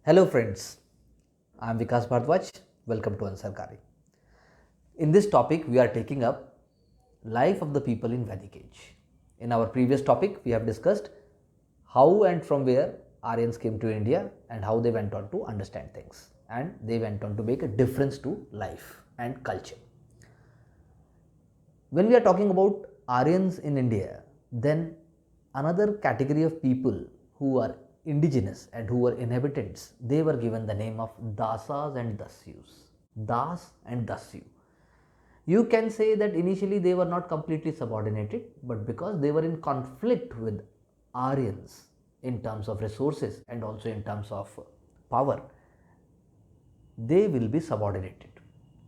Hello friends, I am Vikas Bhardwaj. Welcome to Ansarkari. In this topic, we are taking up life of the people in Vedic Age. In our previous topic, we have discussed how and from where Aryans came to India and how they went on to understand things, and they went on to make a difference to life and culture. When we are talking about Aryans in India, then another category of people who are indigenous and who were inhabitants, they were given the name of Dasas and Dasyus. Das and Dasyu. You can say that initially they were not completely subordinated, but because they were in conflict with Aryans in terms of resources and also in terms of power, they will be subordinated.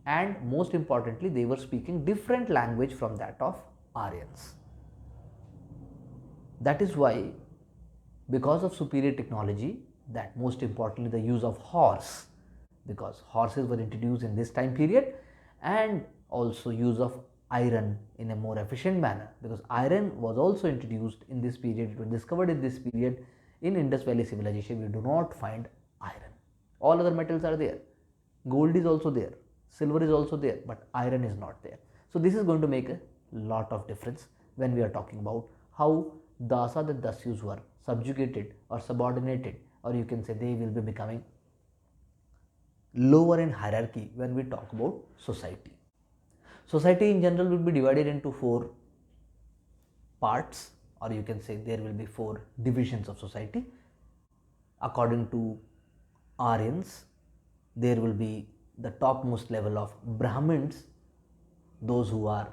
And most importantly, they were speaking different language from that of Aryans. That is why, because of superior technology, that most importantly the use of horse, because horses were introduced in this time period, and also use of iron in a more efficient manner, because iron was also introduced in this period, it was discovered in this period. In Indus Valley civilization, we do not find iron. All other metals are there. Gold is also there, silver is also there, but iron is not there. So this is going to make a lot of difference when we are talking about how Dasa and Dasyus were subjugated or subordinated, or you can say they will be becoming lower in hierarchy when we talk about society. Society in general will be divided into four parts, or you can say there will be four divisions of society. According to Aryans, there will be the topmost level of Brahmins, those who are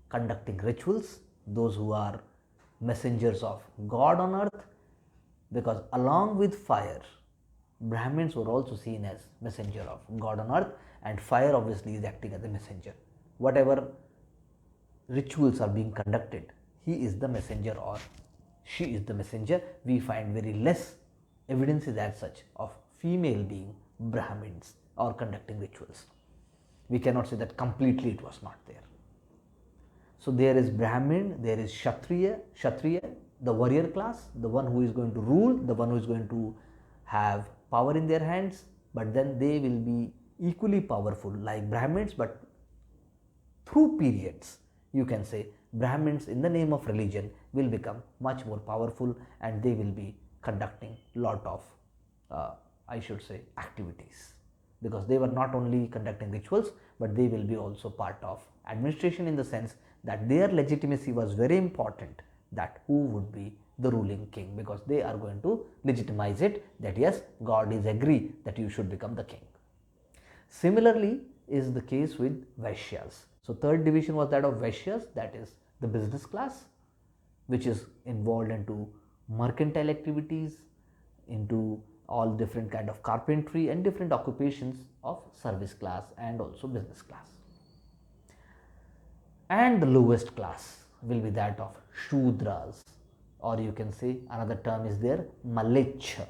conducting rituals, those who are messengers of God on earth, because along with fire, Brahmins were also seen as messenger of God on earth, and fire obviously is acting as a messenger. Whatever rituals are being conducted, he is the messenger or she is the messenger. We find very less evidences as such of female being Brahmins or conducting rituals. We cannot say that completely it was not there. So there is Brahmin, there is Kshatriya, the warrior class, the one who is going to rule, the one who is going to have power in their hands, but then they will be equally powerful like Brahmins, but through periods, you can say Brahmins in the name of religion will become much more powerful, and they will be conducting lot of activities, because they were not only conducting rituals, but they will be also part of administration, in the sense that their legitimacy was very important, that who would be the ruling king, because they are going to legitimize it, that yes, God is agree that you should become the king. Similarly is the case with Vaishyas. So third division was that of Vaishyas, that is the business class, which is involved into mercantile activities, into all different kind of carpentry and different occupations of service class and also business class. And the lowest class will be that of Shudras, or you can say another term is there, Malecha.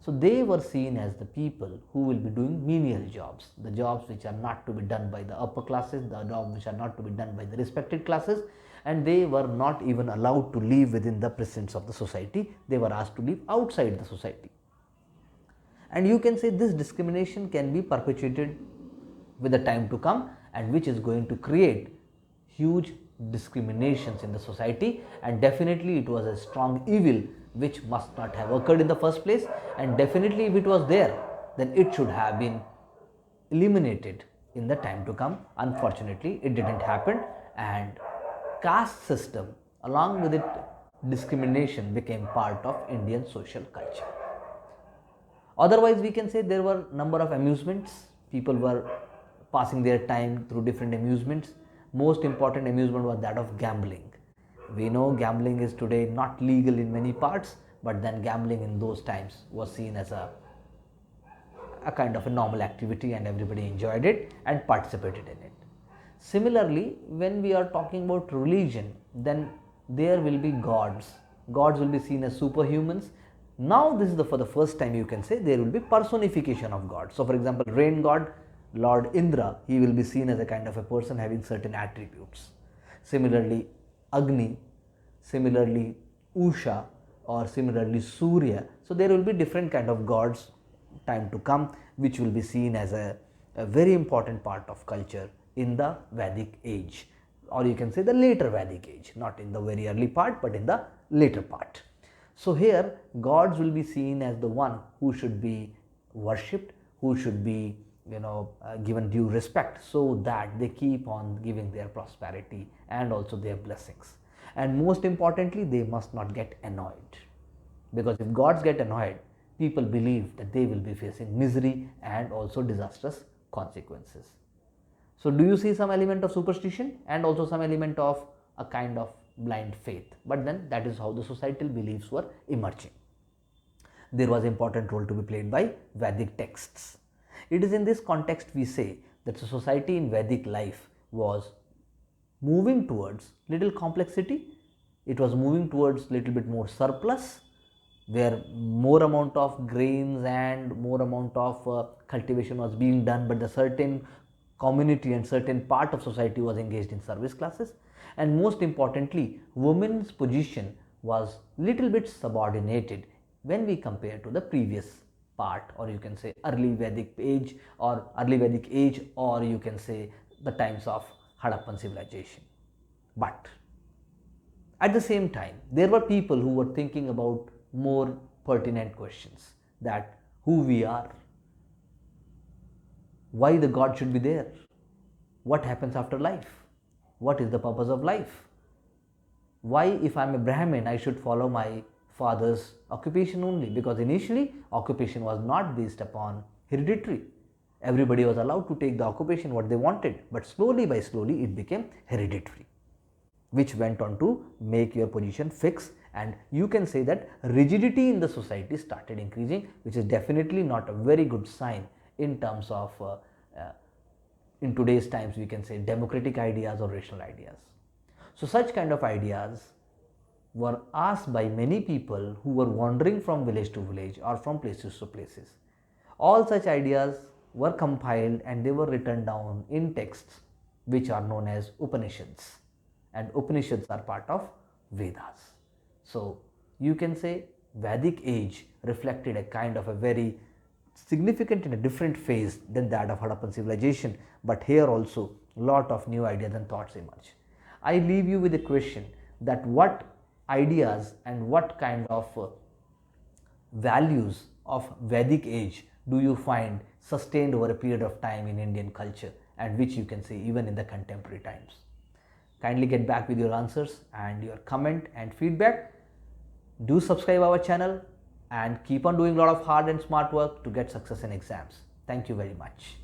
So they were seen as the people who will be doing menial jobs, the jobs which are not to be done by the upper classes, the jobs which are not to be done by the respected classes, and they were not even allowed to live within the precincts of the society. They were asked to live outside the society. And you can say this discrimination can be perpetuated with the time to come, and which is going to create huge discriminations in the society, and definitely it was a strong evil which must not have occurred in the first place, and definitely if it was there, then it should have been eliminated in the time to come. Unfortunately, it didn't happen, and caste system along with it discrimination became part of Indian social culture. Otherwise, we can say there were number of amusements. People were passing their time through different amusements. Most important amusement was that of gambling. We know gambling is today not legal in many parts, but then gambling in those times was seen as a kind of a normal activity, and everybody enjoyed it and participated in it. Similarly, when we are talking about religion, then there will be gods. Gods will be seen as superhumans. Now this is for the first time, you can say there will be personification of gods. So for example, rain god Lord Indra, he will be seen as a kind of a person having certain attributes. Similarly, Agni, similarly Usha, or similarly Surya. So there will be different kind of gods time to come, which will be seen as a very important part of culture in the Vedic age, or you can say the later Vedic age, not in the very early part but in the later part. So here gods will be seen as the one who should be worshipped, who should be given due respect, so that they keep on giving their prosperity and also their blessings. And most importantly, they must not get annoyed, because if gods get annoyed, people believe that they will be facing misery and also disastrous consequences. So do you see some element of superstition and also some element of a kind of blind faith? But then that is how the societal beliefs were emerging. There was important role to be played by Vedic texts. It is in this context we say that the society in Vedic life was moving towards little complexity. It was moving towards little bit more surplus, where more amount of grains and more amount of cultivation was being done, but the certain community and certain part of society was engaged in service classes. And most importantly, women's position was little bit subordinated when we compare to the previous part, or you can say early Vedic age, or you can say the times of Harappan civilization. But at the same time, there were people who were thinking about more pertinent questions, that who we are, why the God should be there, what happens after life, what is the purpose of life, why if I am a Brahmin I should follow my father's occupation only, because initially occupation was not based upon hereditary. Everybody was allowed to take the occupation what they wanted, but slowly by slowly it became hereditary, which went on to make your position fixed, and you can say that rigidity in the society started increasing, which is definitely not a very good sign in terms of in today's times we can say democratic ideas or rational ideas. So such kind of ideas were asked by many people who were wandering from village to village or from places to places. All such ideas were compiled and they were written down in texts which are known as Upanishads, and Upanishads are part of Vedas. So you can say Vedic age reflected a kind of a very significant in a different phase than that of Harappan civilization, but here also lot of new ideas and thoughts emerge. I leave you with a question, that what ideas and what kind of values of Vedic age do you find sustained over a period of time in Indian culture, and which you can see even in the contemporary times? Kindly get back with your answers and your comment and feedback. Do subscribe our channel and keep on doing a lot of hard and smart work to get success in exams. Thank you very much.